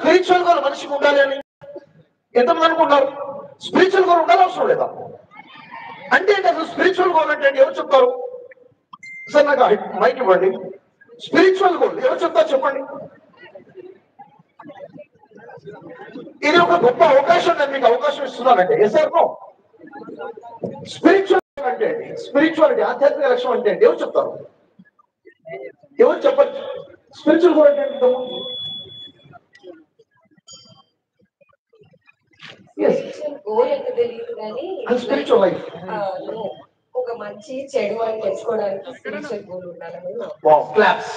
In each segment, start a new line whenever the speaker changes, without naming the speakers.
Spiritual goal మనిషికి ఉండాలి అని ఎంతమంది అనుకుంటారు? స్పిరిచువల్ గోల్ ఉండాలి అవసరం లేదా? అంటే అసలు స్పిరిచువల్ గోల్ అంటే ఎవరు చెప్తారు? సార్ నాకు మైక్ ఇవ్వండి. స్పిరిచువల్ గోల్ ఎవరు చెప్తారు చెప్పండి. ఇది ఒక గొప్ప అవకాశం, నేను మీకు అవకాశం ఇస్తున్నానంటే ఎస్ఆర్ నో. స్పిరిచువల్ అంటే స్పిరిచువాలిటీ, ఆధ్యాత్మిక లక్ష్యం అంటే ఎవరు చెప్తారు? ఎవరు చెప్పచ్చు? స్పిరిచువల్ గోల్ అంటే
గోల్ అంటే తెలియదు కానీ
స్పిరిచువల్ లైఫ్
ఒక మంచి చెడు అని తెలుసుకోవడానికి స్పిరిచువల్ గోల్ ఉండాలని.
క్లాస్.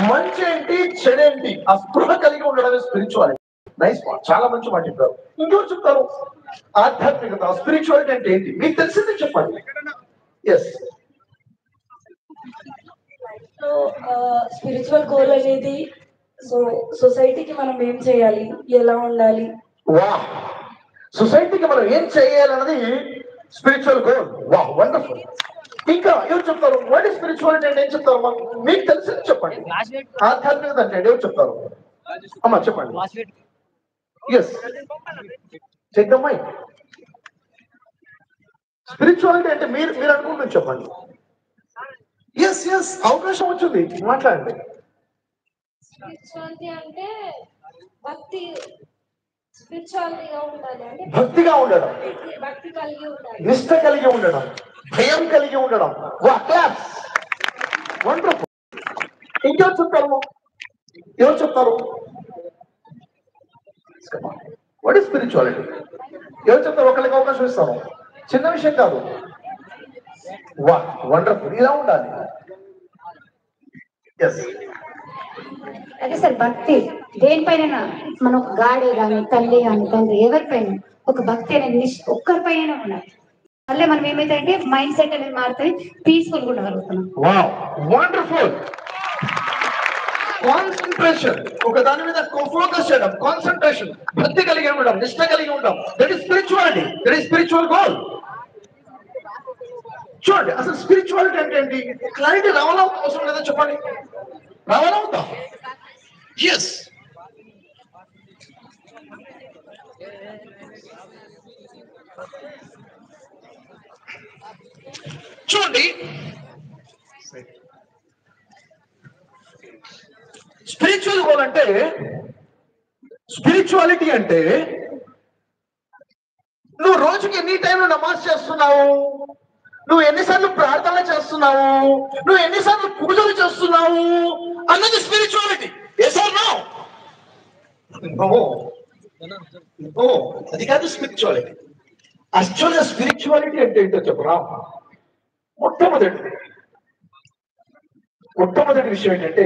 మంచి ఏంటి చెడు ఏంటి ఆ స్పృహ కలిగి ఉండడమే స్పిరిచువాలిటీ. నైస్ మాట, చాలా మంచి మాట చెప్పారు. ఇంకెవరు చెప్తారు? ఆధ్యాత్మికత, స్పిరిచువాలిటీ అంటే ఏంటి మీకు తెలిసిందే చెప్పండి. ఎస్.
సో స్పిరిచువల్ గోల్ అనేది సొసైటీకి మనం ఏం చేయాలి, ఎలా ఉండాలి.
వా, సొసైటీకి మనం ఏం చేయాలన్నది స్పిరిచువల్ గోల్. వా, వండర్ఫుల్. ఇంకా ఎవరు చెప్తారు? వాట్ ఇస్ స్పిరిచువాలిటీ అంటే ఏం చెప్తారు? మీకు తెలిసింది చెప్పండి. ఆధ్యాత్మికత అంటే ఎవరు చెప్తారు? అమ్మా చెప్పండి. ఎస్, చెప్తామా. స్పిరిచువాలిటీ అంటే మీరు మీరు అనుకుంటుంది చెప్పండి. ఎస్ ఎస్, అవకాశం వచ్చింది, మాట్లాడండి.
స్పిరిచువాలిటీ అంటే భక్తి, స్పిరిచువాలిటీగా ఉండాలి అంటే
భక్తిగా ఉండడం,
భక్తి కలిగి ఉండాలి,
నిష్ట కలిగి ఉండడం, భయం కలిగి ఉండడం. వా, క్లాస్, వండర్ఫుల్. ఇంకెవరు చెప్తారు? ఎవరు చెప్తారు? What is spirituality? ఎవరు చెప్తారు? ఒకరికి అవకాశం ఇస్తాను, చిన్న విషయం కాదు. వా, వండర్ఫుల్. ఇలా ఉండాలి. ఎస్.
అదే సార్, భక్తి దేనిపైన మన ఒక గాడి కానీ తల్లి కానీ తండ్రి ఎవరిపైన ఒక భక్తి అనేది ఒక్కరిపైన ఉండాలి. మళ్ళీ మనం ఏమైతే అంటే మైండ్ సెట్ అనేది మారుతుంది, పీస్ఫుల్ గా ఉండగలుగుతున్నాం.
Wow, wonderful. కాన్సన్ట్రేషన్, ఒక దాని మీద ఫోకస్ చేయడం, కాన్సన్ట్రేషన్, భక్తి కలిగి ఉండడం, నిష్ట కలిగి ఉండడం, that is spirituality, that is spiritual goal. చూడండి, అసలు స్పిరిచువాలిటీ అంటే ఏంటి? క్లారిటీ రావాలా అవసరం లేదా చెప్పండి? రావాలవుతాం. ఎస్. చూడండి, స్పిరిచువల్ గోల్ అంటే, స్పిరిచువాలిటీ అంటే నువ్వు రోజుకి ఎన్ని టైంలో నమాజ్ చేస్తున్నావు, నువ్వు ఎన్నిసార్లు ప్రార్థన చేస్తున్నావు, నువ్వు ఎన్నిసార్లు పూజలు చేస్తున్నావు అన్నది స్పిరిచువాలిటీ. Yes or no? అది కాదు స్పిరిచువాలిటీ. యాక్చువల్గా స్పిరిచువాలిటీ అంటే ఏంటో చెప్పరా? మొట్టమొదటి విషయం ఏంటంటే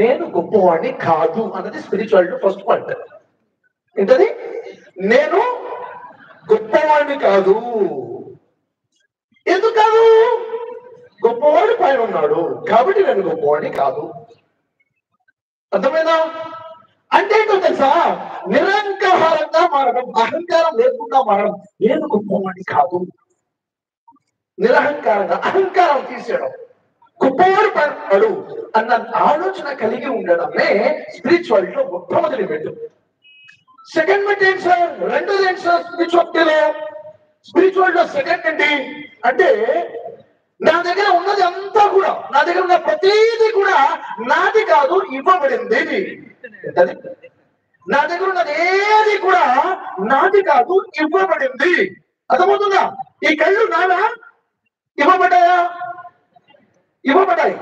నేను గొప్పవాడిని కాదు అన్నది స్పిరిచువాలిటీ ఫస్ట్ పాయింట్. ఏంటది? నేను గొప్పవాడిని కాదు. ఎందుకు కాదు? గొప్పవాడి పైన ఉన్నాడు కాబట్టి నేను గొప్పవాడిని కాదు. అర్థమైనా? అంటే ఏంటో తెలుసా? నిరహంకారంగా మారడం, అహంకారం లేకుండా మారడం. నేను గొప్పవాడిని కాదు, నిరహంకారంగా అహంకారం తీసేయడం, గొప్పవాడు పైన ఉన్నాడు అన్న ఆలోచన కలిగి ఉండడమే స్పిరిచువాలిటీలో మొట్టమొదటి మెట్టు. సెకండ్ మెట్టు ఏంటి సార్? రెండోది ఏంటి సార్ స్పిరిచువాలిటీలో? స్పిరిచువాలిటీలో సెకండ్ ఏంటి అంటే నా దగ్గర ఉన్నది అంతా కూడా, నా దగ్గర ఉన్న ప్రతిదీ కూడా నాది కాదు, ఇవ్వబడింది. నా దగ్గర ఉన్నది ఏది కూడా నాది కాదు, ఇవ్వబడింది. అర్థమవుతుందా? ఈ కళ్ళు నానా? ఇవ్వబడ్డాయా? ఇవ్వబడ్డాయి.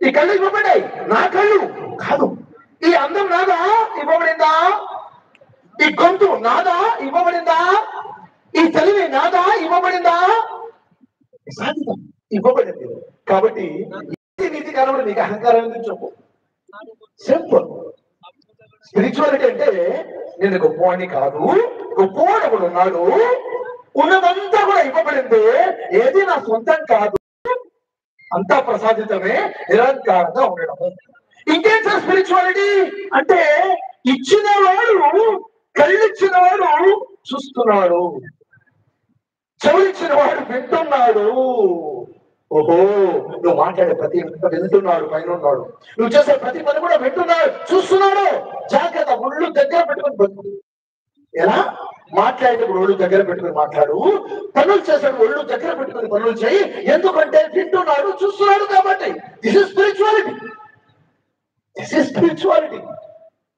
ఈ కళ్ళు ఇవ్వబడ్డాయి, నా కళ్ళు కాదు. ఈ అందం నాదా? ఇవ్వబడిందా? ఈ గొంతు నాదా? ఇవ్వబడిందా? ఈ తెలివి నాదా? ఇవ్వబడిందా? ఇవ్వబడింది. కాబట్టి నీతి కనబడి నీకు అహంకారం ఎందుకు చెప్పు? సింపుల్. స్పిరిచువాలిటీ అంటే నేను గొప్పవాడిని కాదు, గొప్పవాడు ఒకడు ఉన్నాడు, ఉన్నదంతా కూడా ఇవ్వబడింది, ఏది నా సొంతం కాదు, అంతా ప్రసాదితమే, నిరంకారంగా ఉండడము. ఇంకేం సార్ స్పిరిచువాలిటీ అంటే? ఇచ్చినవాడు, కళ్ళిచ్చినవాడు చూస్తున్నాడు, చెవులిచ్చిన వాడు వింటున్నాడు, ఓహో, నువ్వు మాట్లాడే ప్రతి వింటున్నాడు, పైన ఉన్నాడు. నువ్వు చేసే ప్రతి పని కూడా వింటున్నాడు, చూస్తున్నాడు. జాగ్రత్త, ఒళ్ళు దగ్గర పెట్టుకుని బతుకు. ఎలా మాట్లాడేటప్పుడు ఒళ్ళు దగ్గర పెట్టుకుని మాట్లాడు, పనులు చేసేటప్పుడు ఒళ్ళు దగ్గర పెట్టుకుని పనులు చేయి. ఎందుకంటే వింటున్నాడు, చూస్తున్నాడు కాబట్టి. This is spirituality. This is spirituality.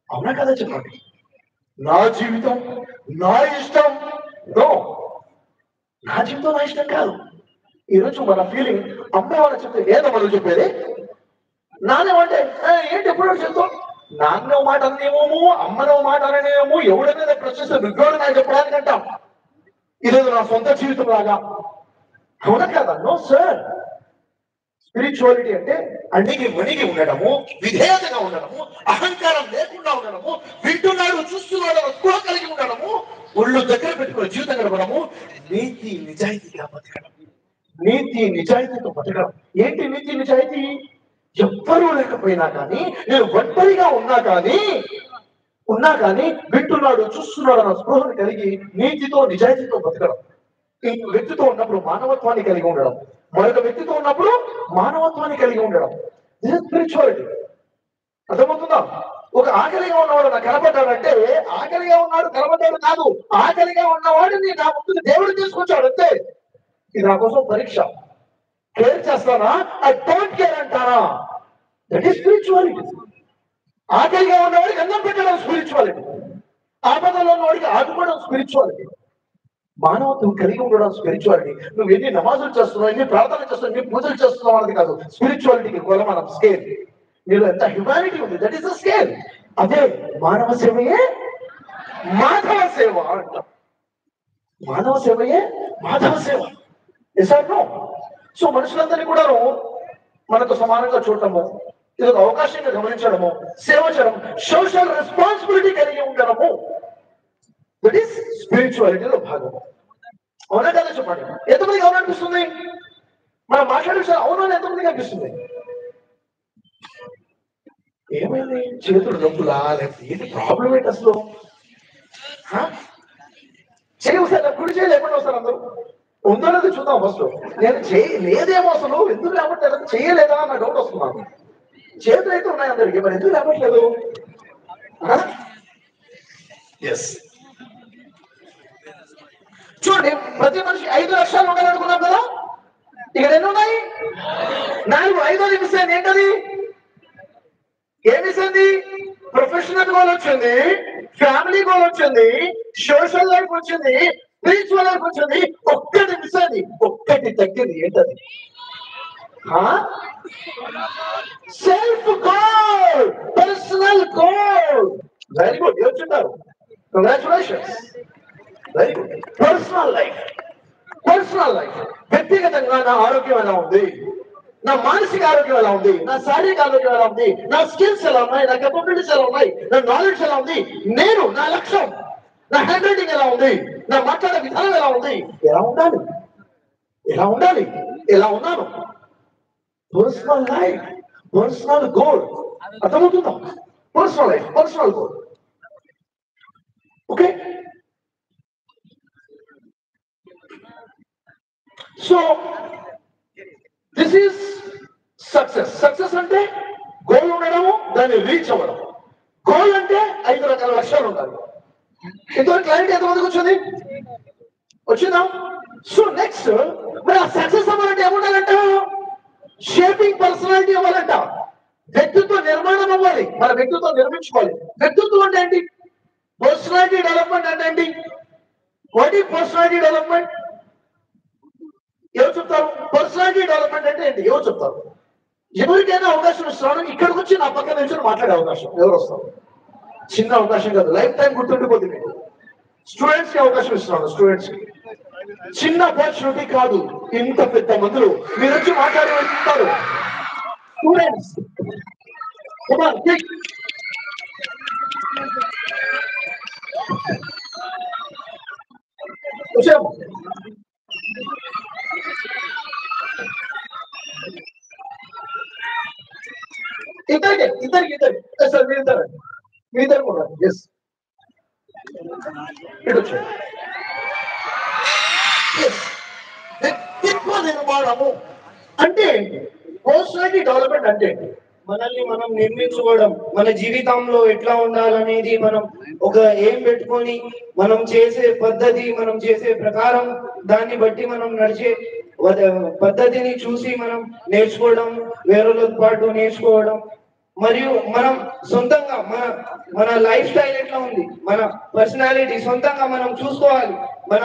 అవునా కదా చెప్పండి? నా జీవితం నా ఇష్టం, నో, నా జీవితం నా ఇష్టం కాదు. ఈరోజు మన ఫీలింగ్ అమ్మేవాళ్ళు చెప్తే ఏదమ్మా నువ్వు చెప్పేది, నానేమంటే ఏంటి ఎప్పుడో చెప్తావు, నాన్న మాట అనేమో అమ్మనో మాట అనేమో, ఎవడైనా ప్రశ్నిస్తే నువ్వెవడు నాకు చెప్పడానికి అంటాం. ఇదేదో నా సొంత జీవితం లాగా. అవునా కదా? No sir. స్పిరిచువాలిటీ అంటే అణిగి మణిగి ఉండడము, విధేయతగా ఉండడము, అహంకారం లేకుండా ఉండడము, వింటున్నాడు చూస్తున్నాడు స్పృహ కలిగి ఉండడము, ఒళ్ళు దగ్గర పెట్టుకుని జీవితం గడపడము, నీతి నిజాయితీగా బతకడం. నీతి నిజాయితీతో బతకడం. ఏంటి నీతి నిజాయితీ? ఎవ్వరూ లేకపోయినా కానీ, నేను ఒంటరిగా ఉన్నా కానీ వింటున్నాడు చూస్తున్నాడు అన్న స్పృహను కలిగి నీతితో నిజాయితీతో బతకడం. ఇంకో వ్యక్తితో ఉన్నప్పుడు మానవత్వాన్ని కలిగి ఉండడం, మరొక వ్యక్తితో ఉన్నప్పుడు మానవత్వాన్ని కలిగి ఉండడం. ఇది స్పిరిచువాలిటీ. అర్థమవుతుందా? ఒక ఆకలిగా ఉన్నవాడు నాకు కనబడ్డాడంటే, ఆకలిగా ఉన్నాడు కనబడ్డాడు కాదు, ఆకలిగా ఉన్నవాడిని నా ముందు దేవుడు తీసుకొచ్చాడు అంతే. ఇది నా కోసం పరీక్ష. కేర్ చేస్తానా? ఐ డోంట్ కేర్ అంటానా? That is spirituality. ఆకలిగా ఉన్నవాడికి అన్నం పెట్టడం స్పిరిచువాలిటీ. ఆపదలో ఉన్నవాడికి ఆదుకోవడం స్పిరిచువాలిటీ. మానవత్వం కలిగి ఉండడం స్పిరిచువాలిటీ. నువ్వు ఎన్ని నమాజులు చేస్తున్నావు, ఎన్ని ప్రార్థనలు చేస్తున్నావు, ఎన్ని పూజలు చేస్తున్నావు అన్నది కాదు స్పిరిచువాలిటీకి కొలమానం, స్కేల్. మీరు ఎంత హ్యుమానిటీ ఉంది, దట్ ఈస్ ద స్కేల్. అదే మానవ సేవయే మాధవ సేవ అంటాం. మానవ సేవయే మాధవ సేవ. సో మనుషులందరినీ కూడా మనకు సమానంగా చూడటము, ఇది ఒక అవకాశంగా గమనించడము, సేవ చేయడం, సోషల్ రెస్పాన్సిబిలిటీ కలిగి ఉండడము, దట్ ఈస్ స్పిరిచువాలిటీలో భాగం. అవునా కదా చెప్పండి? ఎంతమందికి అవును అనిపిస్తుంది? మనం మాట్లాడే విషయాలు అవును అని ఎంతమందికి అనిపిస్తుంది? ఏమైంది? చేతులు నొప్పులా, లేకపోతే ఏంటి ప్రాబ్లం ఏంటి అసలు? చేయవసారి కుడి చేయి లేకుండా వస్తారు అందరూ. ఉందో లేదో చూద్దాం ఫస్ట్. నేను లేదేమో అసలు, ఎందుకు లేవట్లేదు, చేయలేదా అన్న డౌట్ వస్తున్నాను. చేతులు అయితే ఉన్నాయి అందరికి, మరి ఎందుకు లేవట్లేదు? ఎస్, చూడండి, ప్రతి మనిషి 5 లక్షలు ఉండాలనుకున్నాం కదా, ఇక్కడ ఎన్ని ఉన్నాయి? 4. 5ది మిస్ అయింది. ఏంటది? ఏం మిస్ అయింది? ప్రొఫెషనల్ గోల్ వచ్చింది, ఫ్యామిలీ గోల్ వచ్చింది, సోషల్ లైఫ్ వచ్చింది, స్పిరిచువల్ లైఫ్ వచ్చింది. ఒక్కటి మిస్ అయింది, ఒక్కటి తగ్గింది. ఏంటది? Self goal, personal goal. Very good, చెప్తుంటారు. Congratulations, very good. Personal life. వ్యక్తిగతంగా నా ఆరోగ్యం ఎలా ఉంది, నా మానసిక ఆరోగ్యం ఎలా ఉంది, నా శారీరక ఆరోగ్యం ఎలా ఉంది, నా స్కిల్స్ ఎలా ఉన్నాయి, నా కెపబిలిటీస్ ఎలా ఉన్నాయి, నా నాలెడ్జ్ ఎలా ఉంది, నేను నా లక్ష్యం, నా హ్యాండ్ రైటింగ్ ఎలా ఉంది, నా మాట్లాడే విధానం ఎలా ఉంది, ఎలా ఉండాలి, ఎలా ఉన్నాను. Personal life, personal goal. అర్థమవుతుందా? Personal life, personal goal. Okay. So this is success అంటే గోల్ ఉండడము, దాన్ని రీచ్ అవ్వడం. గోల్ అంటే 5 రకాల లక్ష్యాలు ఉండాలి. ఇంతవరకు క్లారిటీ ఎంతమందికి వచ్చిందా? సో నెక్స్ట్, మరి ఆ సక్సెస్ అవ్వాలంటే ఏముండాలంట? Shaping personality అవ్వాలంట. వ్యక్తిత్వ నిర్మాణం అవ్వాలి, మన వ్యక్తిత్వం నిర్మించుకోవాలి. వ్యక్తిత్వం అంటే ఏంటి? పర్సనాలిటీ డెవలప్మెంట్ అంటే ఏంటి? What is personality development? ఎవరు చెప్తారు? పర్సనాలిటీ డెవలప్మెంట్ అంటే ఏంటి? ఎవరు చెప్తారు? ఎవరికైనా అవకాశం ఇస్తున్నాను, ఇక్కడికి వచ్చి నా పక్కన నుంచి మాట్లాడే అవకాశం. ఎవరు వస్తారు? చిన్న అవకాశం కాదు, లైఫ్ టైం గుర్తుండిపోతుంది మీకు. స్టూడెంట్స్ కి అవకాశం ఇస్తున్నాను, స్టూడెంట్స్ కి. చిన్న ఆపర్చునిటీ కాదు, ఇంత పెద్ద మందులు మీరు వచ్చి మాట్లాడి వెళ్తారు. స్టూడెంట్స్ వచ్చాము. ఇద్దరికి సార్, మీరిద్దరు కూడా. ఎస్, ఇటు వచ్చారు. వ్యక్తిత్వ నిర్మాణము. అంటే పర్సనాలిటీ డెవలప్మెంట్ అంటే
మనల్ని మనం నిర్మించుకోవడం, మన జీవితంలో ఎట్లా ఉండాలనేది మనం ఒక ఏం పెట్టుకొని మనం చేసే పద్ధతి, మనం చేసే ప్రకారం దాన్ని బట్టి మనం నడిచే పద్ధతిని చూసి మనం నేర్చుకోవడం, వేరేతో పాటు నేర్చుకోవడం, మరియు మనం సొంతంగా మన లైఫ్ స్టైల్ ఎట్లా ఉంది, మన పర్సనాలిటీ సొంతంగా మనం చూసుకోవాలి. మన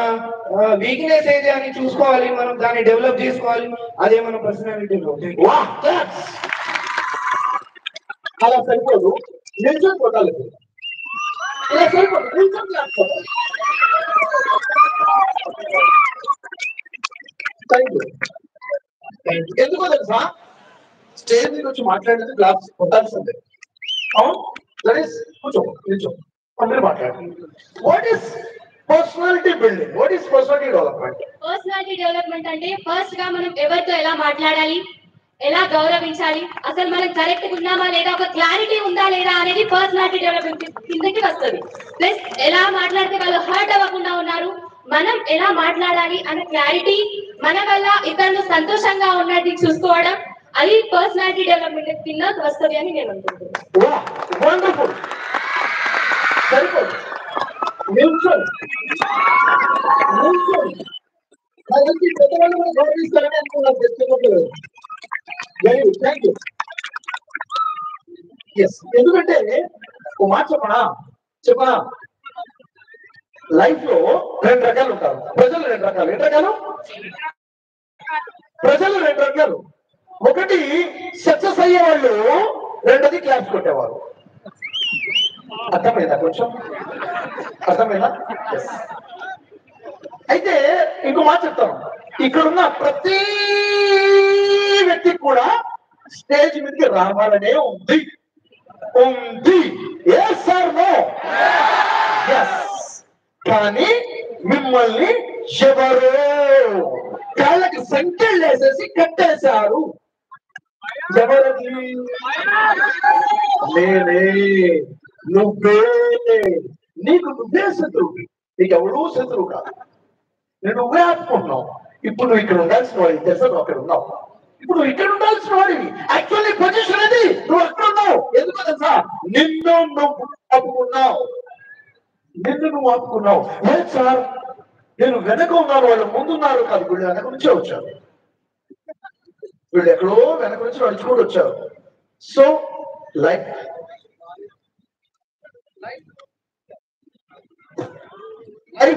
వీక్నెస్ ఏది అని చూసుకోవాలి, మనం దాన్ని డెవలప్ చేసుకోవాలి. అదే మన పర్సనాలిటీలో.
అలా సరిపోదు, నిల్చొని కొట్టాలి. ఇలా సరిపోదు, నిల్చొని లేకపోతే. ఎందుకో తెలుసా, స్టేజ్ మీద వచ్చి మాట్లాడేది క్లాస్ కొట్టాల్సిందే. అవును, దట్ ఈస్ కూర్చో, నిల్చో, అందరూ మాట్లాడండి. What is personality building? What is personality development?
Personality development అంటే ఫస్ట్ గా మనం ఎవరితో ఎలా మాట్లాడాలి, ఎలా గౌరవించాలి, అసలు మనం కరెక్ట్ ఉన్నామా లేదా, ఒక క్లారిటీ ఉందా లేదా అనేది పర్సనాలిటీ డెవలప్మెంట్ కిందకి వస్తుంది. ప్లస్ ఎలా మాట్లాడితే వాళ్ళు హర్ట్ అవ్వకుండా ఉన్నారు, మనం ఎలా మాట్లాడాలి అనే క్లారిటీ, మన వల్ల ఇతరులు సంతోషంగా ఉన్నది చూసుకోవడం, అది పర్సనాలిటీ డెవలప్మెంట్ కింద వస్తుంది అని నేను అనుకుంటున్నాను.
వండర్ఫుల్. సరిపోదు, నిల్చోండి. పెద్దవాళ్ళు కూడా గౌరవిస్తారని అనుకున్నారు. Very good, thank you. Yes, ఎందుకంటే ఓ మాట చెప్పనా, లైఫ్ లో రెండు రకాలు ఉంటారు. ప్రజలు రెండు రకాలు. ఎన్ని రకాలు? ప్రజలు రెండు రకాలు. ఒకటి సక్సెస్ అయ్యేవాళ్ళు, రెండోది క్లాస్ కొట్టేవారు. అర్థమైందా? కొంచెం అర్థమైందా? అయితే ఇంకో మాట చెప్తాను, ఇక్కడున్న ప్రతి వ్యక్తికి కూడా స్టేజ్ మీదకి రావాలనే ఉంది. Yes sir, no? ఎస్. కానీ మిమ్మల్ని ఎవరో కాళ్ళకి సంఖ్యలు వేసేసి కట్టేశారు. ఎవరది? నేనే, నువ్వే. నీకు నువ్వే శత్రువు, నీకు ఎవరూ శత్రువు కాదు. నువ్వే ఆపుకుంటున్నావు. ఇప్పుడు నువ్వు ఇక్కడ ఉండాల్సిన వాడివి తెలుసా, నువ్వు అక్కడ ఉన్నావు. ఇప్పుడు నువ్వు ఇక్కడ ఉండాల్సిన వాడివి. యాక్చువల్లీ పొజిషన్ అది నువ్వు అక్కడ ఉన్నావు. ఎందుకో తెలుసా, నిన్ను నువ్వు ఆపుకున్నావు. నువ్వు ఆపుకున్నావు. లేదు సార్, నేను వెనక ఉన్నాను, వాళ్ళు ముందున్నారు. కాదు, వీళ్ళు వెనక నుంచే వచ్చారు. వీళ్ళు ఎక్కడో వెనక నుంచి నడుచుకుంటూ వచ్చారు. సో లైఫ్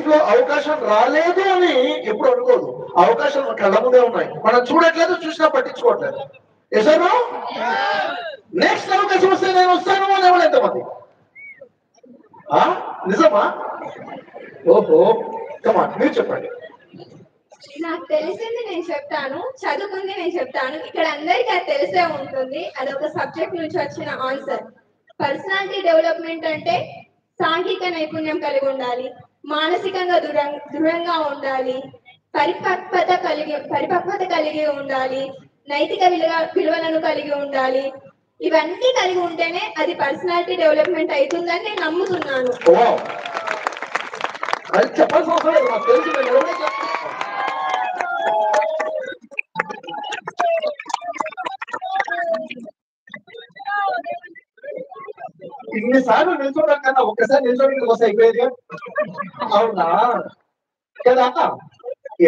లో అవకాశం రాలేదు అని ఎప్పుడు అనుకోదు. అవకాశాలు కళ్ళ ముందే ఉన్నాయి, మనం చూడట్లేదు, చూసినా పట్టించుకోవట్లేదు. ఎసరు నెక్స్ట్ అవకాశం వస్తే నేను వస్తాను అని ఎవరు ఎంతమంది? నిజమా? ఓహో, కమాన్, మీరు చెప్పండి.
నాకు తెలిసింది నేను చెప్తాను, చదువుకుంది నేను చెప్తాను. ఇక్కడ అందరికీ అది తెలిసే ఉంటుంది, అదొక సబ్జెక్ట్ నుంచి వచ్చిన ఆన్సర్. పర్సనాలిటీ డెవలప్మెంట్ అంటే సాంఘిక నైపుణ్యం కలిగి ఉండాలి, మానసికంగా దృఢంగా ఉండాలి, పరిపక్వత కలిగి ఉండాలి, నైతిక విలువలను కలిగి ఉండాలి. ఇవన్నీ కలిగి ఉంటేనే అది పర్సనాలిటీ డెవలప్మెంట్ అవుతుందని నేను నమ్ముతున్నాను.
చెప్పాల్సిన అవసరం లేదు, నాకు తెలుసు. ఇన్నిసార్లు నిల్చోవడం కన్నా ఒక్కసారి నిల్చోడానికి వస్తే అయిపోయేది. అవునా కదా?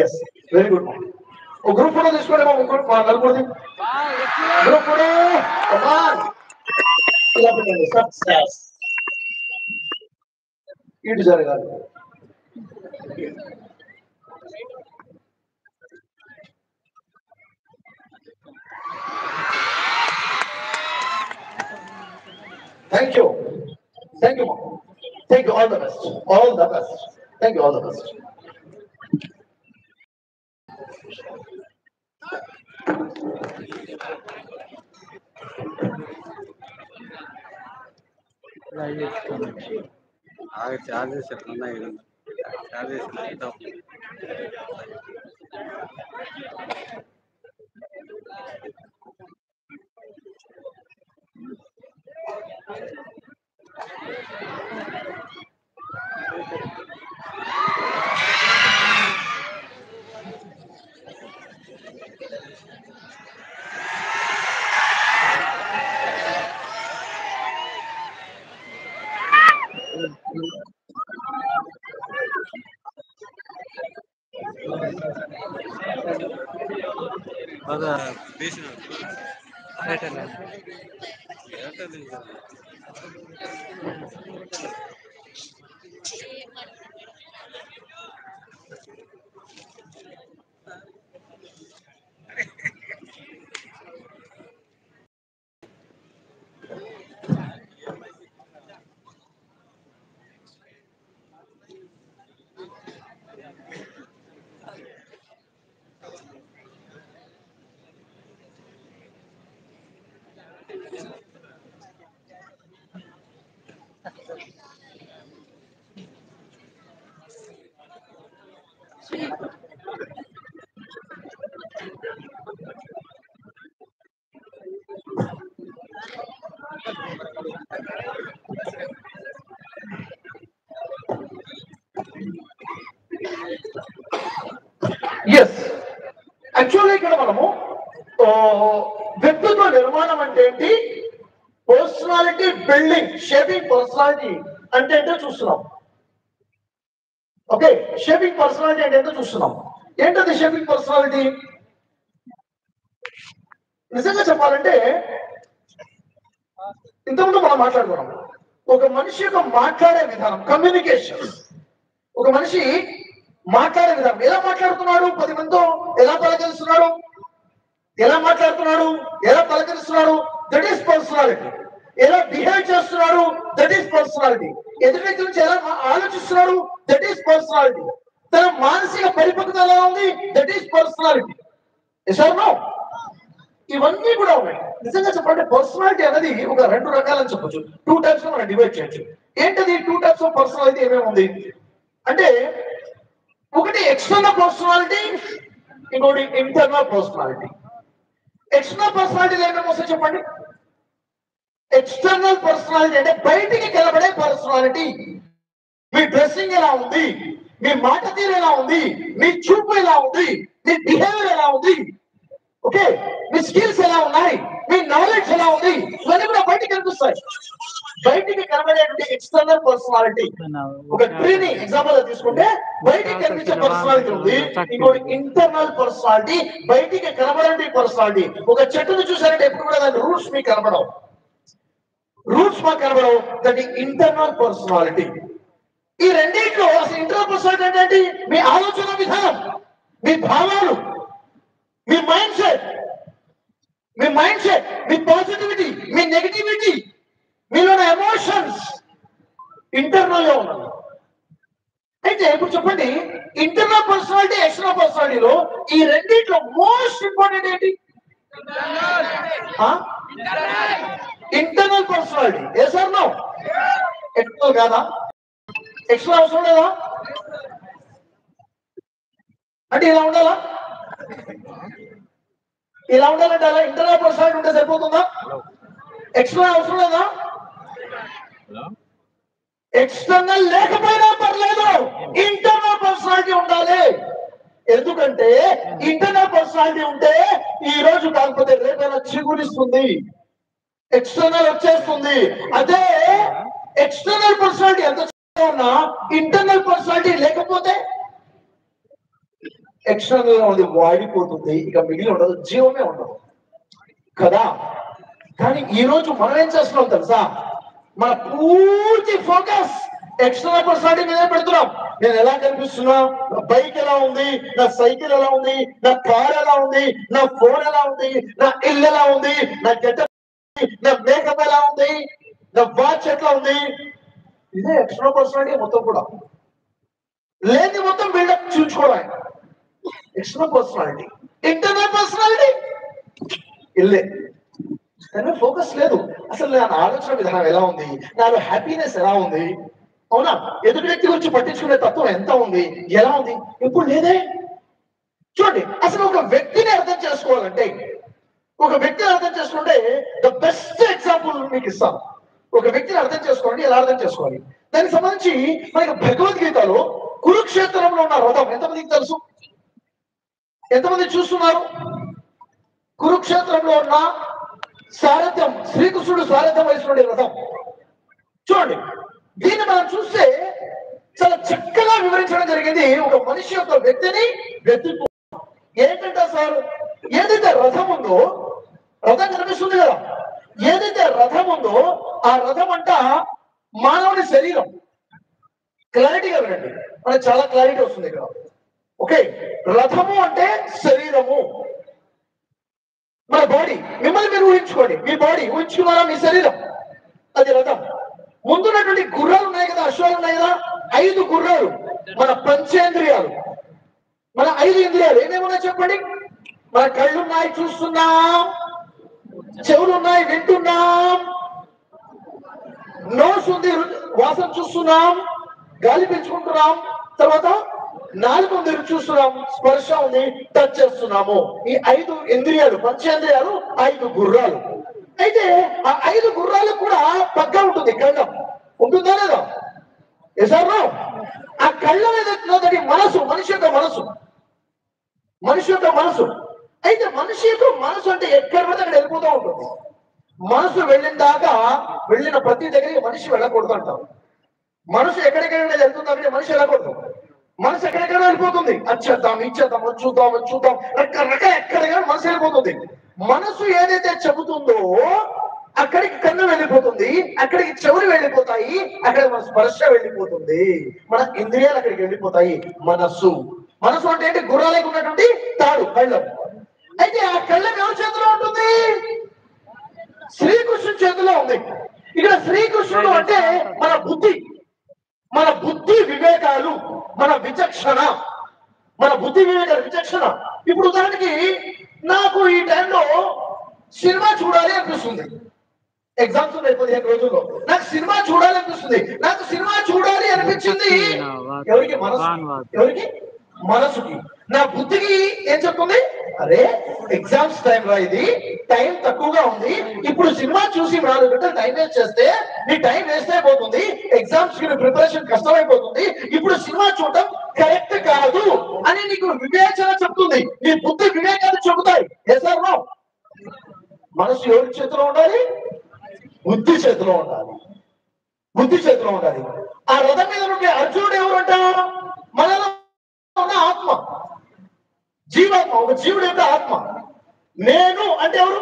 Yes, very good. ఒక గ్రూప్ ఫోటో తీసుకోండి మా ముగ్గురు, మా నలుగురిది గ్రూప్ ఫోటో. సక్సెస్ ఇటు జరగాలి. Thank you. Thank you, Mom. Thank you. All the best. All the best. Thank you. All the best.
Charges ఎట్లున్నాయి? చార్జెస్
ఎస్, యాక్చువల్గా ఇక్కడ మనము వ్యక్తిత్వ నిర్మాణం అంటే ఏంటి, పర్సనాలిటీ బిల్డింగ్, షేపింగ్ పర్సనాలిటీ అంటే ఏంటో చూస్తున్నాం. ఓకే, షేపింగ్ పర్సనాలిటీ అంటే ఏంటో చూస్తున్నాం. ఏంటది షేపింగ్ పర్సనాలిటీ? నిజంగా చెప్పాలంటే ఇంతకుముందు మనం మాట్లాడుకున్నాం, ఒక మనిషి యొక్క మాట్లాడే విధానం, కమ్యూనికేషన్. ఒక మనిషి మాట్లాడే విధానం, ఎలా మాట్లాడుతున్నాడు, 10 మందితో ఎలా పలకరిస్తున్నాడు, ఎలా మాట్లాడుతున్నాడు, ఎలా పలకరిస్తున్నాడు, దట్ ఈస్ పర్సనాలిటీ. ఎలా బిహేవ్ చేస్తున్నాడు, దట్ ఈస్ పర్సనాలిటీ. ఎదుటి వ్యక్తి నుంచి ఎలా ఆలోచిస్తున్నాడు, దట్ ఈస్ పర్సనాలిటీ. తన మానసిక పరిపక్వత ఎలా ఉంది, దట్ ఈస్ పర్సనాలిటీ. ఇవన్నీ కూడా ఉన్నాయి. నిజంగా చెప్పాలంటే పర్సనాలిటీ అనేది ఒక 2 రకాలని చెప్పొచ్చు, 2 టైప్స్ లో మనం డివైడ్ చేయొచ్చు. ఏంటది 2 టైప్స్ ఆఫ్ పర్సనాలిటీ ఏమేమి ఉంది అంటే, ఒకటి ఎక్స్టర్నల్ పర్సనాలిటీ, ఇంకోటి ఇంటర్నల్ పర్సనాలిటీ. ఎక్స్టర్నల్ పర్సనాలిటీలో ఏమేమి వస్తాయి చెప్పండి. ఎక్స్టర్నల్ పర్సనాలిటీ అంటే బయటికి కనబడే పర్సనాలిటీ. మీ డ్రెస్సింగ్ ఎలా ఉంది, మీ మాట తీరు ఎలా ఉంది, మీ చూపు ఎలా ఉంది, మీ బిహేవియర్ ఎలా ఉంది, ఓకే, మీ స్కిల్స్ ఎలా ఉన్నాయి, మీ నాలెడ్జ్ ఎలా ఉంది, ఇవన్నీ కూడా బయటికి కనిపిస్తాయి. బయటికి కనబడేటువంటి ఎక్స్టర్నల్ పర్సనాలిటీ. ఒక ట్రీని ఎగ్జాంపుల్ గా తీసుకుంటే బయటికి కనిపించే పర్సనాలిటీ ఉంది, ఇంకోటి ఇంటర్నల్ పర్సనాలిటీ, బయటికి కనబడే పర్సనాలిటీ. ఒక చెట్టును చూసారంటే ఎప్పుడు కూడా దాని రూట్స్ మీకు కనబడవు, రూట్స్ మాకు కనబడవు, దట్ ఇంటర్నల్ పర్సనాలిటీ. ఈ రెండింటిలో అసలు ఇంటర్నల్ పర్సనాలిటీ అంటే ఏంటి? మీ ఆలోచన విధానం, మీ భావాలు, మీ మైండ్ సెట్, మీ పాజిటివిటీ, మీ నెగటివిటీ, మీలో ఎమోషన్స్ ఇంటర్నల్ గా ఉన్నది. అయితే ఇప్పుడు చెప్పండి, ఇంటర్నల్ పర్సనాలిటీ, ఎక్స్టర్నల్ పర్సనాలిటీలో ఈ రెండింటిలో మోస్ట్ ఇంపార్టెంట్ ఏంటి? Internal personality. ఏ సార్ నో? ఎక్స్టర్నల్ కాదా? ఎక్స్ట్రా అవసరం లేదా? అంటే ఇలా ఉండాలా, ఇలా ఉండాలంటే అలా ఇంటర్నల్ పర్సనాలిటీ ఉంటే సరిపోతుందా? ఎక్స్ట్రా అవసరం లేదా? ఎక్స్టర్నల్ లేకపోయినా పర్లేదు, ఇంటర్నల్ పర్సనాలిటీ ఉండాలి. ఎందుకంటే ఇంటర్నల్ పర్సనాలిటీ ఉంటే ఈ రోజు కాకపోతే రేపైనా చిగురిస్తుంది, ఎక్స్టర్నల్ వచ్చేస్తుంది. అదే ఎక్స్టర్నల్ పర్సనాలిటీ ఎంత ఉన్నా ఇంటర్నల్ పర్సనాలిటీ లేకపోతే ఎక్స్టర్నల్ గా ఉంది వాడిపోతుంది, ఇక మిగిలి ఉండదు, జీవమే ఉండదు కదా. కానీ ఈ రోజు మనం ఏం చేస్తున్నాం తెలుసా? మన పూర్తి ఫోకస్ ఎక్స్టర్నల్ పర్సనాలిటీ మీదే పెడుతున్నాం. నేను ఎలా కనిపిస్తున్నా, నా బైక్ ఎలా ఉంది, నా సైకిల్ ఎలా ఉంది, నా కార్ ఎలా ఉంది, నా ఫోన్ ఎలా ఉంది, నా ఇల్లు ఎలా ఉంది, నా గెటప్, నా మేకప్ ఎలా ఉంది, నా వాచ్ ఎట్లా ఉంది, ఇదే ఎక్స్టర్నల్ పర్సనాలిటీ మొత్తం కూడా. లేని మొత్తం బిల్డప్ చూసుకోవడం ఎక్స్టర్నల్ పర్సనాలిటీ. ఇంటర్నల్ పర్సనాలిటీ ఇల్లే, ఫోకస్ లేదు. అసలు నా ఆలోచన విధానం ఎలా ఉంది, నాలో హ్యాపీనెస్ ఎలా ఉంది, అవునా, ఎదుటి వ్యక్తి గురించి పట్టించుకునే తత్వం ఎంత ఉంది, ఎలా ఉంది, ఇప్పుడు లేదే. చూడండి, అసలు ఒక వ్యక్తిని అర్థం చేసుకోవాలంటే, ఒక వ్యక్తిని అర్థం చేసుకుంటే ద బెస్ట్ ఎగ్జాంపుల్ మీకు ఇస్తాను. ఒక వ్యక్తిని అర్థం చేసుకోవాలంటే ఎలా అర్థం చేసుకోవాలి, దానికి సంబంధించి మనకి భగవద్గీతలో కురుక్షేత్రంలో ఉన్న రథం ఎంతమందికి తెలుసు? ఎంతమంది చూస్తున్నారు? కురుక్షేత్రంలో ఉన్న సారథ్యం, శ్రీకృష్ణుడు సారథ్యం వహిస్తున్న రథం చూడండి. దీన్ని మనం చూస్తే చాలా చక్కగా వివరించడం జరిగింది. ఒక మనిషి యొక్క వ్యక్తిని వ్యక్తిత్వం ఏంటంటే సార్, ఏదైతే రథం ఉందో, రథం కనిపిస్తుంది కదా, ఏదైతే రథం ఉందో ఆ రథం అంట మానవుని శరీరం. క్లారిటీగా వినండి, మనకు చాలా క్లారిటీ వస్తుంది ఇక్కడ. ఓకే, రథము అంటే శరీరము, మన బాడీ. మిమ్మల్ని మీరు ఊహించుకోండి, మీ బాడీ ఊహించుకున్నారా, మీ శరీరం అది రథం. ముందున్నటువంటి గుర్రాలు ఉన్నాయి కదా, అశ్వాలు ఉన్నాయి కదా, 5 గుర్రాలు మన పంచేంద్రియాలు, మన 5 ఇంద్రియాలు ఏమేమున్నాయి చెప్పండి. మన కళ్ళు ఉన్నాయి, చూస్తున్నాం, చెవులు ఉన్నాయి, వింటున్నాం, నోస్ ఉంది, వాసన చూస్తున్నాం, గాలి పీల్చుకుంటున్నాం, తర్వాత నాలుగు ఉంది, చూస్తున్నాం, స్పర్శ ఉంది, టచ్ చేస్తున్నాము. ఈ 5 ఇంద్రియాలు, పంచేంద్రియాలు, 5 గుర్రాలు. అయితే ఆ 5 గుర్రాలకు కూడా పగ్గ ఉంటుంది, కళ్ళం ఉంటుందా లేదా? ఎసారో ఆ కళ్ళం ఏదైతే మనసు, మనిషి యొక్క మనసు, మనిషి యొక్క మనసు. అయితే మనిషి యొక్క మనసు అంటే ఎక్కడ పడితే అక్కడ వెళ్ళిపోతూ ఉంటుంది. మనసు వెళ్ళిన దాకా, వెళ్ళిన ప్రతి దగ్గరికి మనిషి వెళ్ళకూడదు అంటారు. మనసు ఎక్కడెక్కడ వెళ్తుంది అక్కడ మనిషి వెళ్ళకూడదు. మనసు ఎక్కడెక్కడ వెళ్ళిపోతుంది, అచ్చేద్దాం, ఇచ్చేద్దాం, చూద్దాం, చూద్దాం, రకరకాల ఎక్కడెక్కడ మనసు వెళ్ళిపోతుంది. మనసు ఏదైతే చెబుతుందో అక్కడికి కన్ను వెళ్ళిపోతుంది, అక్కడికి చెవులు వెళ్ళిపోతాయి, అక్కడ మన స్పర్శ వెళ్ళిపోతుంది, మన ఇంద్రియాలు అక్కడికి వెళ్ళిపోతాయి. మనస్సు, మనసు అంటే ఏంటి? గుర్రాలకు ఉన్నటువంటి తాడు, కళ్ళం. అయితే ఆ కళ్ళం ఎవరి చేతిలో ఉంటుంది? శ్రీకృష్ణుడి చేతిలో ఉంది. ఇక్కడ శ్రీకృష్ణుడు అంటే మన బుద్ధి, మన బుద్ధి వివేకాలు, మన విచక్షణ, మన బుద్ధి వివేకాలు, విచక్షణ. ఇప్పుడు ఉదాహరణకి నాకు ఈ టైంలో సినిమా చూడాలి అనిపిస్తుంది. ఎగ్జామ్స్ ఉన్నాయి 15 రోజుల్లో, నాకు సినిమా చూడాలి అనిపిస్తుంది. నాకు సినిమా చూడాలి అనిపించింది ఎవరికి? మనసు. ఎవరికి? మనసుకి. నా బుద్ధికి ఏం చెప్తుంది? అరే ఎగ్జామ్స్ టైం రా, ఇది టైం తక్కువగా ఉంది, ఇప్పుడు సినిమా చూసి 4 గంటలు టైం వేస్ట్ చేస్తే నీ టైం వేస్ట్ అయిపోతుంది, ఎగ్జామ్స్ కి ప్రిపరేషన్ కష్టమైపోతుంది, ఇప్పుడు సినిమా చూడటం కరెక్ట్ కాదు అని నీకు వివేచన చెప్తుంది. నీ బుద్ధి వివేకాలు చెబుతాయి. ఎసార్ నో? మనసు ఎవరి చేతిలో ఉండాలి? బుద్ధి చేతిలో ఉండాలి, బుద్ధి చేతిలో ఉండాలి. ఆ రథం మీద ఉండే అర్జునుడు ఎవరు అంట? మనలో ఉన్న ఆత్మ, జీవాత్మ, ఒక జీవుడు యొక్క ఆత్మ. నేను అంటే ఎవరు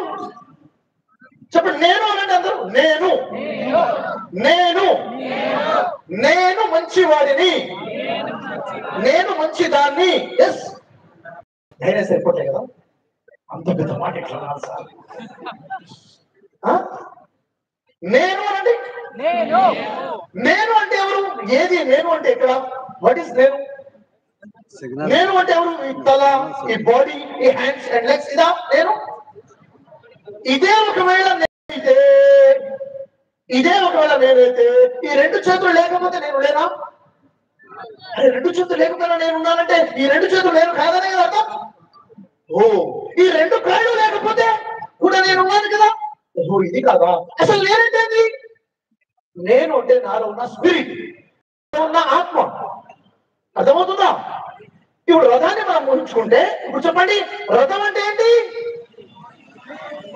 చెప్పండి? నేను అనండి అందరూ. నేను, నేను, నేను మంచివాడిని, నేను మంచిదాన్ని. ఎస్, నేనే సరిపోతాయి కదా, అంత పెద్ద మాట ఎట్లా రాదు సార్? నేను అనండి. నేను అంటే ఎవరు? ఏది నేను అంటే ఎక్కడ? వాట్ ఈస్ నేను? నేను అంటే ఎవరు? ఈ తల, ఈ బాడీ, ఈ హ్యాండ్స్ అండ్ లెగ్స్, ఇదా నేను? ఇదే ఒకవేళ నేనైతే, ఇదే ఒకవేళ నేనైతే ఈ 2 చేతులు లేకపోతే నేను లేనా? అరే 2 చేతులు లేకపోయినా నేను ఉన్నానంటే ఈ 2 చేతులు నేను కాదనే కదా అర్థం. ఓ, ఈ 2 కాళ్ళు లేకపోతే కూడా నేను ఉన్నాను కదా. ఓహో, ఇది కాదా? అసలు నేనంటే నేను అంటే నాలో ఉన్న స్పిరిట్, ఉన్న ఆత్మ. అర్థమవుతుందా? ఇప్పుడు రథాన్ని మనం ఊహించుకుంటే, ఇప్పుడు చెప్పండి రథం అంటే ఏంటి?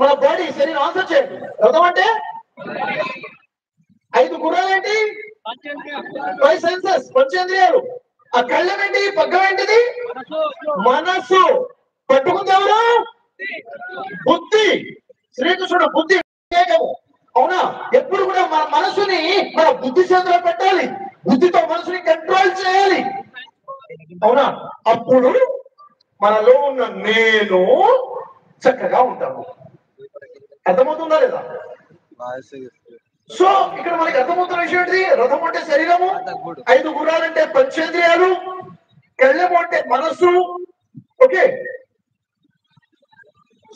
మన బాడీ, శరీరం. ఆన్సర్ చేయండి. రథం అంటే 5 గుర్రాలు ఏంటి? 5 సెన్సెస్, పంచేంద్రియాలు. ఆ కళ్ళం ఏంటి? పగ్గం ఏంటిది? మనస్సు. పట్టుకుంది ఎవరు? బుద్ధి. శ్రీకృష్ణుడు బుద్ధి వివేకము. అవునా? ఎప్పుడు కూడా మన మనసుని మన బుద్ధి చేతిలో పెట్టాలి, బుద్ధితో మనసుని కంట్రోల్ చేయాలి. అవునా? అప్పుడు మనలో ఉన్న నేను చక్కగా ఉంటాము. అర్థమవుతుందా లేదా? సో ఇక్కడ మనకి అర్థమవుతున్న విషయం ఏంటి? రథం అంటే శరీరము, 5 గుర్రాలంటే పంచేంద్రియాలు, కళ్ళము అంటే మనస్సు. ఓకే,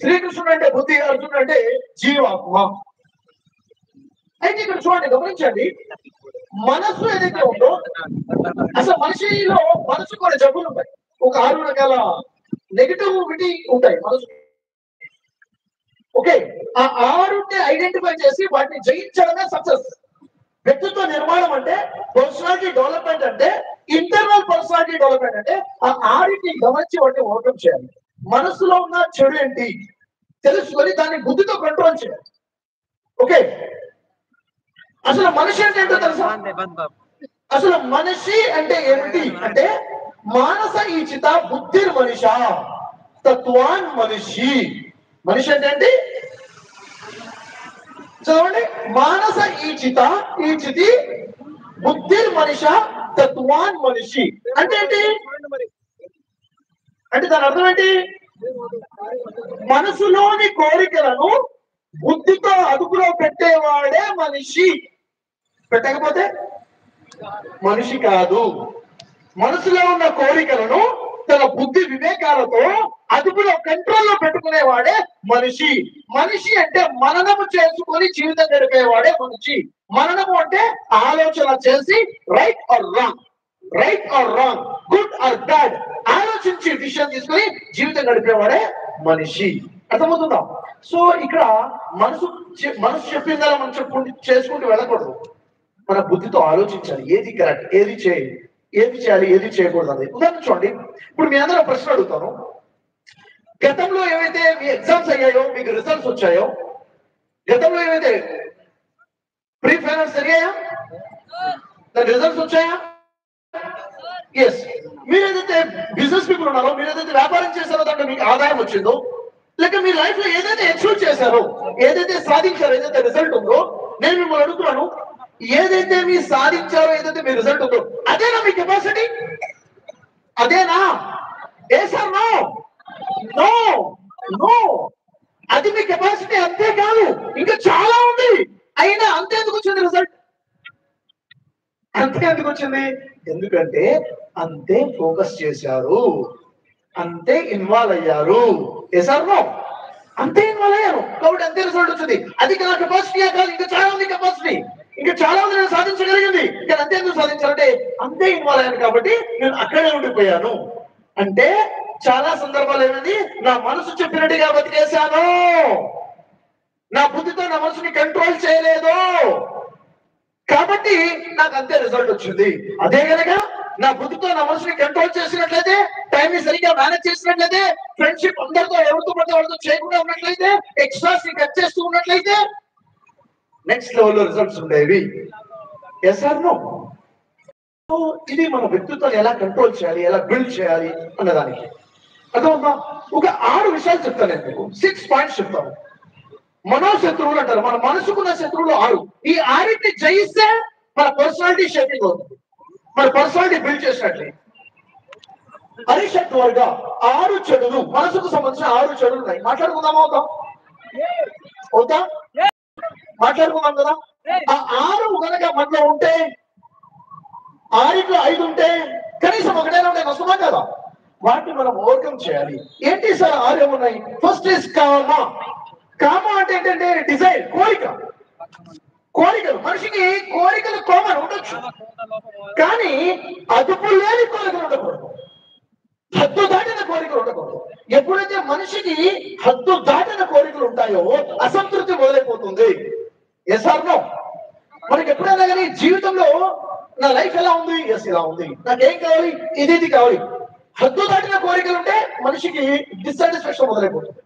శ్రీకృష్ణుడు అంటే బుద్ధి, అర్జునుడు అంటే జీవాత్మ. అయితే ఇక్కడ చూడండి, గమనించండి, మనస్సు ఏదైతే ఉందో, అసలు మనిషిలో మనసు కొన్ని జబ్బులు ఉంటాయి. ఒక 6 రకాల నెగిటివిటీ ఉంటాయి మనసు. ఓకే, ఆ 6ని ఐడెంటిఫై చేసి వాటిని జయించడమే సక్సెస్. వ్యక్తిత్వ నిర్మాణం అంటే, పర్సనాలిటీ డెవలప్మెంట్ అంటే, ఇంటర్నల్ పర్సనాలిటీ డెవలప్మెంట్ అంటే ఆ 6ని గమనించి వాటిని ఓవర్కమ్ చేయాలి. మనసులో ఉన్న చెడు ఏంటి తెలుసుకొని దాన్ని బుద్ధితో కంట్రోల్ చేయాలి. ఓకే, అసలు మనిషి అంటే ఏంటో తెలుసా? అసలు మనిషి అంటే ఏమిటి అంటే మానస ఈచిత బుద్ధి మనిష. తత్వాన్ మనిషి. మనిషి అంటే ఏంటి చదవండి. మానస ఈచిత ఈచితి బుద్ధి మనిష తత్వాన్ మనిషి అంటే ఏంటి? అంటే దాని అర్థం ఏంటి? మనసులోని కోరికలను బుద్ధితో అదుపులో పెట్టేవాడే మనిషి. పెట్టకపోతే మనిషి కాదు. మనసులో ఉన్న కోరికలను తన బుద్ధి వివేకాలతో అదుపులో కంట్రోల్లో పెట్టుకునేవాడే మనిషి. మనిషి అంటే మననము చేసుకొని జీవితం గడిపేవాడే మనిషి. మననము అంటే ఆలోచన చేసి right are wrong, right are wrong, good or bad ఆలోచించి డిసిషన్ తీసుకొని జీవితం గడిపేవాడే మనిషి. అర్థమవుతుందా? సో ఇక్కడ మనసు చెప్పిందా మనం చేసుకుంటూ వెళ్ళకూడదు. మన బుద్ధితో ఆలోచించాలి, ఏది కరెక్ట్, ఏది చేయాలి, ఏది చేయకూడదు అనేది. ఉదాహరణ చూడండి, ఇప్పుడు మీ అందరూ ప్రశ్న అడుగుతాను. గతంలో ఏవైతే మీ ఎగ్జామ్స్ అయ్యాయో, మీకు రిజల్ట్స్ వచ్చాయో, గతంలో ఏవైతే ప్రీ ఫైనల్స్ జరిగాయా, దాని రిజల్ట్స్ వచ్చాయా? ఎస్. మీరు ఏదైతే బిజినెస్ పీపుల్ ఉన్నారో, మీరు ఏదైతే వ్యాపారం చేశారో దాంట్లో మీకు ఆదాయం వచ్చిందో, లేక మీ లైఫ్ లో ఏదైతే అచీవ్ చేశారో, ఏదైతే సాధించారో, ఏదైతే రిజల్ట్ ఉందో, నేను మిమ్మల్ని అడుగుతున్నాను, ఏదైతే మీరు సాధించారో, ఏదైతే మీ రిజల్ట్ ఉందో అదేనా మీ కెపాసిటీ? అదేనా? ఏ సార్? No no no. అది మీ కెపాసిటీ అంతే కాదు, ఇంకా చాలా ఉంది. అయినా అంతే ఎందుకు వచ్చింది రిజల్ట్? అంతే ఎందుకు వచ్చింది? ఎందుకంటే అంతే ఫోకస్ చేశారు, అంతే ఇన్వాల్వ్ అయ్యారు. ఏ సార్? నో. అంతే ఇన్వాల్వ్ అయ్యారు కాబట్టి అంతే రిజల్ట్ వచ్చింది. అది నా కెపాసిటీ కాదు, ఇంకా చాలా ఉంది కెపాసిటీ, ఇంకా చాలా ఉంది నేను సాధించగలిగింది. కానీ అంతే ఎందుకు సాధించాలంటే అంతే ఇన్వాల్వ్ అయ్యాను కాబట్టి నేను అక్కడే ఉండిపోయాను. అంటే చాలా సందర్భాలు ఏమైంది, నా మనసు చెప్పినట్టుగా బతికేశాను, నా బుద్ధితో నా మనసుని కంట్రోల్ చేయలేదు కాబట్టి నాకు అంతే రిజల్ట్ వచ్చింది. అదే కనుక నా బుద్ధితో నా మనసుని కంట్రోల్ చేసినట్లయితే, టైం ని సరిగ్గా మేనేజ్ చేసినట్లయితే, ఫ్రెండ్షిప్ అందరితో ఎవరితో పడితే వాళ్ళతో చేయకుండా ఉన్నట్లయితే, ఎక్స్ట్రాస్ ని కట్ చేస్తూ ఉన్నట్లయితే నెక్స్ట్ లెవెల్లో రిజల్ట్స్ ఉండేవి. Yes or no? ఇది మన వ్యక్తిత్వాన్ని ఎలా కంట్రోల్ చేయాలి, ఎలా బిల్డ్ చేయాలి అన్నదానికి అర్థమవుతా. ఒక 6 విషయాలు చెప్తాను నేను మీకు, 6 పాయింట్స్ చెప్తాను. మనోశత్రువులు అంటారు. మన మనసుకున్న శత్రువులు 6. ఈ 6ని జయిస్తే మన పర్సనాలిటీ షేపింగ్ అవుతుంది, మన పర్సనాలిటీ బిల్డ్ చేసినట్లే. అరిషట్ వర్గ 6 చెడులు, మనసుకు సంబంధించిన 6 చెడులు ఉన్నాయి. మాట్లాడుకుందామా? అవుతా మాట్లాడుకుందాం కదా. ఆ 6 కనుక మనలో ఉంటే, 6లో 5 ఉంటే కనీసం ఒకటైనా ఉంటే నష్టమా కదా. వాటిని మనం ఓవర్కమ్ చేయాలి. ఏంటి సార్ 6 ఏమున్నాయి? ఫస్ట్ ఇస్ కామ. కామ అంటే ఏంటంటే డిజైర్, కోరికలు. మనిషికి కోరికలు కామన్ ఉండొచ్చు, కానీ అదుపు లేని కోరికలు ఉండకూడదు, హద్దు దాటిన కోరికలు ఉండకూడదు. ఎప్పుడైతే మనిషికి హద్దు దాటిన కోరికలు ఉంటాయో అసంతృప్తి మొదలైపోతుంది. Yes or no? మనకి ఎప్పుడైనా కానీ జీవితంలో నా లైఫ్ ఎలా ఉంది, ఎస్ ఇలా ఉంది, నాకేం కావాలి, ఇది కావాలి. హద్దు దాటిన కోరికలు ఉంటే మనిషికి డిస్సాటిస్ఫాక్షన్ మొదలైపోతుంది.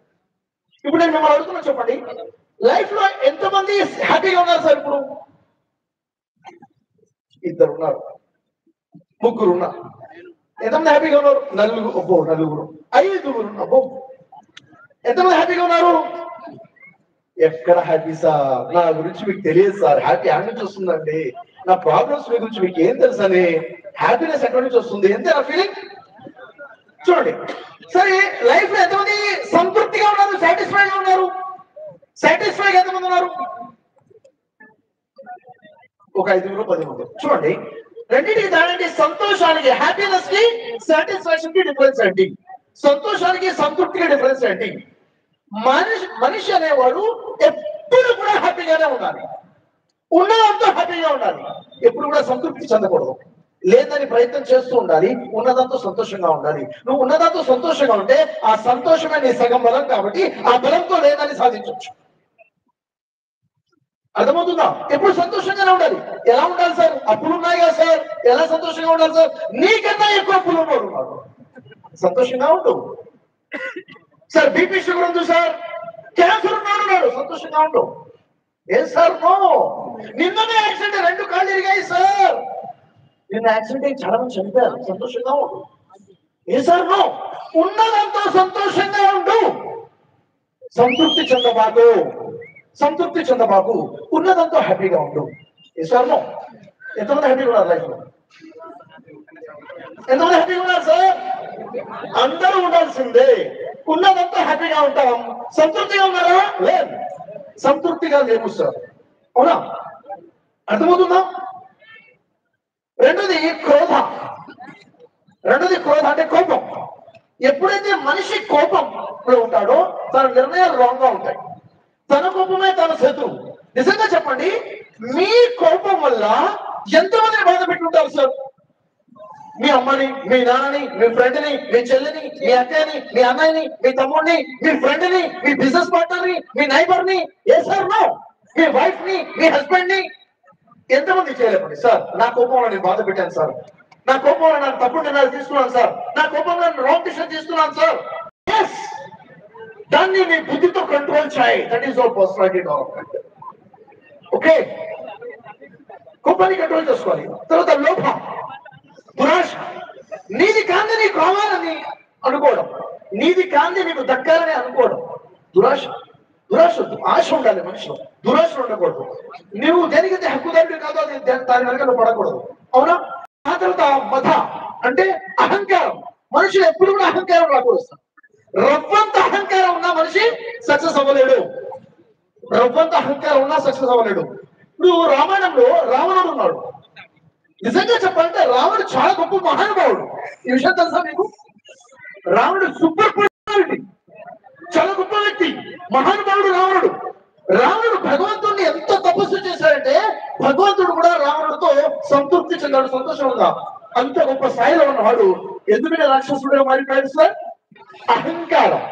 ఇప్పుడు నేను మిమ్మల్ని అడుగుతున్నా, చెప్పండి, లైఫ్ లో ఎంతమంది హ్యాపీగా ఉన్నారు సార్? ఇప్పుడు 2 ఉన్నారు, 3 ఉన్నారు. ఎంతమంది హ్యాపీగా ఉన్నారు? 4. అబ్బో 4. 5. అబ్బో ఎంతమంది హ్యాపీగా ఉన్నారు? ఎక్కడ హ్యాపీ సార్? నా గురించి మీకు తెలియదు సార్. హ్యాపీ ఎక్కడి నుంచి వస్తుందండి? నా ప్రాబ్లమ్స్ మీ గురించి మీకు ఏం తెలుసు అని హ్యాపీనెస్ ఎక్కడి నుంచి వస్తుంది? ఎంత నా ఫీలింగ్ చూడండి. సరే, లైఫ్ లో ఎంతమంది సంతృప్తిగా ఉన్నారు, సాటిస్ఫైడ్ గా ఉన్నారు? సాటిస్ఫైడ్ ఎంతమంది ఉన్నారు? ఒక 5 10 మంది. చూడండి, రెండింటికి దానికి సంతోషానికి, హ్యాపీనెస్ కి, సాటిస్ఫాక్షన్ కి డిఫరెన్స్ ఏంటి? సంతోషానికి సంతృప్తికి డిఫరెన్స్ ఏంటి? మనిషి అనేవాడు ఎప్పుడు కూడా హ్యాపీగానే ఉండాలి, ఉన్నదంతా హ్యాపీగా ఉండాలి, ఎప్పుడు కూడా సంతృప్తి చెందకూడదు. లేదని ప్రయత్నం చేస్తూ ఉండాలి, ఉన్నదాంతో సంతోషంగా ఉండాలి. నువ్వు ఉన్నదాంతో సంతోషంగా ఉంటే ఆ సంతోషమే నీ సగం బలం కాబట్టి ఆ బలంతో లేదని సాధించవచ్చు. అర్థమవుతుందా? ఎప్పుడు సంతోషంగానే ఉండాలి. ఎలా ఉండాలి సార్? అప్పులు ఉన్నాయి కదా సార్, ఎలా సంతోషంగా ఉండాలి సార్? నీకన్నా ఎక్కువ అప్పులు ఉన్నాడు, సంతోషంగా ఉండు. సార్ బీపీ షుగర్ ఉంది సార్, క్యాన్సర్ ఉన్నాడు, సంతోషంగా ఉండు. ఏ సార్? నో. నిన్ననే యాక్సిడెంట్, 2 కాళ్ళు ఇరిగాయి సార్, నిన్న యాక్సిడెంట్ చాలా మంది చనిపోయారు, సంతోషంగా ఉండు. ఏ సార్? నో. ఉన్నదంతా సంతోషంగా ఉండు, సంతృప్తి చెందబాకు, సంతృప్తి చెందబాకు, ఉన్నదంతా హ్యాపీగా ఉండు. ఈశ్వర్లో ఎంతమంది హ్యాపీగా ఉన్నారు లైఫ్ లో? ఎంతమంది హ్యాపీగా ఉన్నారు సార్? అందరూ ఉండాల్సిందే. ఉన్నదంతా హ్యాపీగా ఉంటాం. సంతృప్తిగా ఉన్నారా? లేదు, సంతృప్తిగా లేము సార్. అవునా? అర్థమవుతుందా? రెండోది క్రోధ. రెండోది క్రోధ అంటే కోపం. ఎప్పుడైతే మనిషి కోపంలో ఉంటాడో తన నిర్ణయాలు రాంగ్ గా ఉంటాయి. తన కోపమే తన శత్రువు. నిజంగా చెప్పండి, మీ కోపం వల్ల ఎంతమందిని బాధ పెట్టుంటారు సార్? మీ అమ్మని, మీ నాన్నని, మీ ఫ్రెండ్ని, మీ చెల్లిని, మీ అక్కని, మీ అన్నయ్యని, మీ తమ్ముడిని, మీ ఫ్రెండ్ని, మీ బిజినెస్ పార్ట్నర్ని, మీ నైబర్ని, ఏ సార్ నో, మీ వైఫ్ ని, మీ హస్బెండ్ ని ఎంతమంది చేయలేపండి సార్? నా కోపంలో నేను బాధ పెట్టాను సార్, నా కోపంలో నేను తప్పుడు నిర్ణయాలు తీసుకున్నాను సార్, నా కోపంలో నేను రాంగ్ డిసిషన్ తీసుకున్నాను సార్. ఎస్, దాన్ని మీ బుద్ధితో కంట్రోల్ చేయి. That is our personality development. Okay, కోపాన్ని కంట్రోల్ చేసుకోవాలి. తర్వాత లోభం, దురాశ. నీది కాంతి నీకు కావాలని అనుకోవడం, నీది కాంతి నీకు దక్కాలని అనుకోవడం దురాశ. దురాశ వద్దు, ఆశ ఉండాలి మనిషిలో, దురాశ ఉండకూడదు. నువ్వు దేనికైతే హక్కుదారుడు కాదో అది దాని వెనక నువ్వు పడకూడదు. అవునా? ఆ తర్వాత మత అంటే అహంకారం. మనుషులు ఎప్పుడు కూడా అహంకారం రాకూడదు. రవ్వంత అహంకారం ఉన్న మనిషి సక్సెస్ అవ్వలేడు. రవ్వంత అహంకారం ఉన్నా సక్సెస్ అవ్వలేడు. ఇప్పుడు రామాయణంలో రావణుడు ఉన్నాడు. నిజంగా చెప్పాలంటే రావణుడు చాలా గొప్ప మహానుభావుడు. ఈ విషయం తెలుసా మీకు? రావణుడు సూపర్ పర్సనాలిటీ, చాలా గొప్ప వ్యక్తి, మహానుభావుడు రావణుడు. రావణుడు భగవంతుడిని ఎంత తపస్సు చేశాడంటే భగవంతుడు కూడా రావణుడితో సంతృప్తి చెందాడు, సంతోషంగా. అంత గొప్ప స్థాయిలో ఉన్నవాడు ఎందుకంటే రాక్షసుడిగా మారిపోయాడు సార్? అహంకారం.